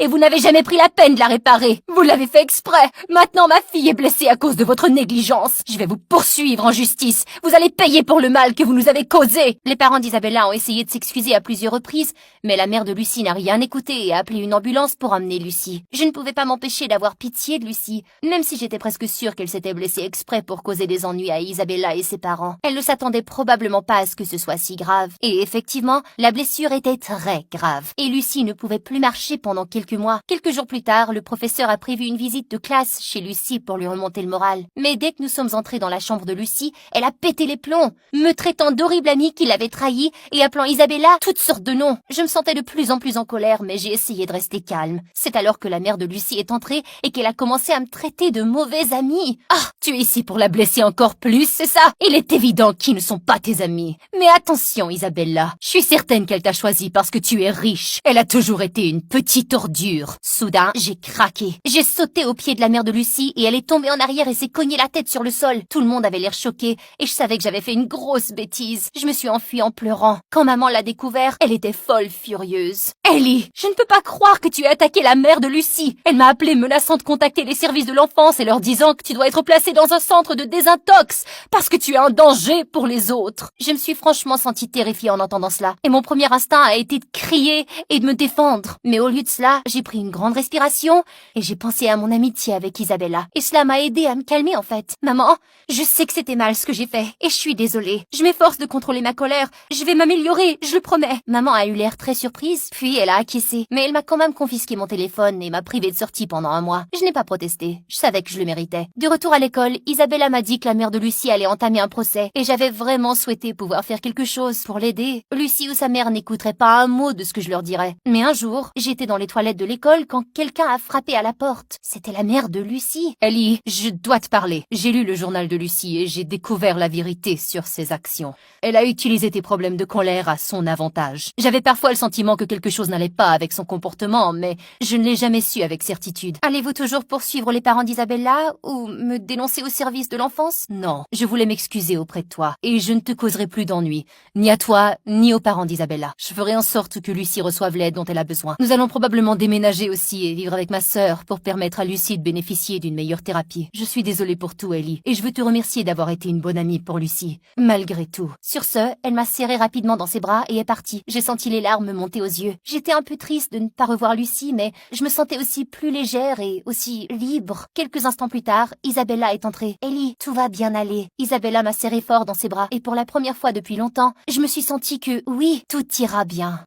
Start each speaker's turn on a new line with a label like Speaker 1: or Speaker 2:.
Speaker 1: et vous n'avez jamais pris la peine de la réparer. Vous l'avez fait exprès. Maintenant, ma fille est blessée à cause de votre négligence. Je vais vous poursuivre en justice. Vous allez payer pour le mal que vous nous avez causé. Les parents d'Isabella ont essayé de s'excuser à plusieurs reprises, mais la mère de Lucie n'a rien écouté et a appelé une ambulance pour emmener Lucie. Je ne pouvais pas m'empêcher d'avoir pitié de Lucie, même si j'étais presque sûre qu'elle s'était blessée exprès pour causer des ennuis à Isabella et ses parents. Elle ne s'attendait probablement pas à ce que ce soit si grave. Et effectivement, la blessure était très grave. Et Lucie ne pouvait plus marcher pendant quelques mois. Quelques jours plus tard, le professeur a prévu une visite de classe chez Lucie pour lui remonter le moral. Mais dès que nous sommes entrés dans la chambre de Lucie, elle a pété les plombs, me traitant d'horrible amie qui l'avait trahie et appelant Isabella toutes sortes de noms. Je me sentais de plus en plus en colère, mais j'ai essayé de rester calme. C'est alors que la mère de Lucie est entrée et qu'elle a commencé à me traiter de mauvaise amie. Ah, tu es ici pour la blesser encore plus, c'est ça? Il est évident qu'ils ne sont pas tes amis. Mais attention, Isabella, je suis certaine qu'elle t'a choisi parce que tu es riche. Elle a toujours été une petite ordure. Soudain, j'ai craqué. J'ai sauté au pied de la mère de Lucie et elle est tombée en arrière et s'est cognée la tête sur le sol. Tout le monde avait l'air choqué et je savais que j'avais fait une grosse bêtise. Je me suis enfuie en pleurant. Quand maman l'a découvert, elle était folle furieuse. Ellie, je ne peux pas croire que tu aies attaqué la mère de Lucie. Elle m'a appelée menaçant de contacter les services de l'enfance et leur disant que tu dois être placée dans un centre de désintox parce que tu es un danger pour les autres. Je me suis franchement sentie terrifiée en entendant cela et mon premier instinct a été de crier et de me défendre. Mais au lieu de cela, j'ai pris une grande respiration et j'ai pensé à mon amitié avec Isabella. Et cela m'a aidé à me calmer en fait. Maman, je sais que c'était mal ce que j'ai fait et je suis désolée. Je m'efforce de contrôler ma colère. Je vais m'améliorer, je le promets. Maman a eu l'air très surprise, puis elle a acquiescé. Mais elle m'a quand même confisqué mon téléphone et m'a privée de sortie pendant un mois. Je n'ai pas protesté. Je savais que je le méritais. De retour à l'école, Isabella m'a dit que la mère de Lucie allait entamer un procès et j'avais vraiment souhaité pouvoir faire quelque chose pour l'aider. Lucie ou sa mère n'écouteraient pas un mot de ce que je leur dirais. Mais un jour, j'étais dans les toilettes de l'école quand quelqu'un a frappé à la porte. C'était la mère de Lucie. Ellie, je dois te parler. J'ai lu le journal de Lucie et j'ai découvert la vérité sur ses actions. Elle a utilisé tes problèmes de colère à son avantage. J'avais parfois le sentiment que quelque chose n'allait pas avec son comportement, mais je ne l'ai jamais su avec certitude. Allez-vous toujours poursuivre les parents d'Isabella ou me dénoncer au service de l'enfance? Non, je voulais m'excuser auprès de toi et je ne te causerai plus d'ennuis, ni à toi, ni aux parents d'Isabella. Je ferai en sorte que Lucie reçoive l'aide dont elle a besoin. Nous allons probablement déménager aussi et vivre avec ma sœur pour permettre à Lucie de bénéficier d'une meilleure thérapie. Je suis désolée pour tout, Ellie, et je veux te remercier d'avoir été une bonne amie pour Lucie, malgré tout. Sur ce, elle m'a serré rapidement dans ses bras et est partie. J'ai senti les larmes monter aux yeux. J'étais un peu triste de ne pas revoir Lucie, mais je me sentais aussi plus légère et aussi libre. Quelques instants plus tard, Isabella est entrée. Ellie, tout va bien aller. Isabella m'a serré fort dans ses bras et pour la première fois depuis longtemps, je me suis sentie que oui, tout ira bien.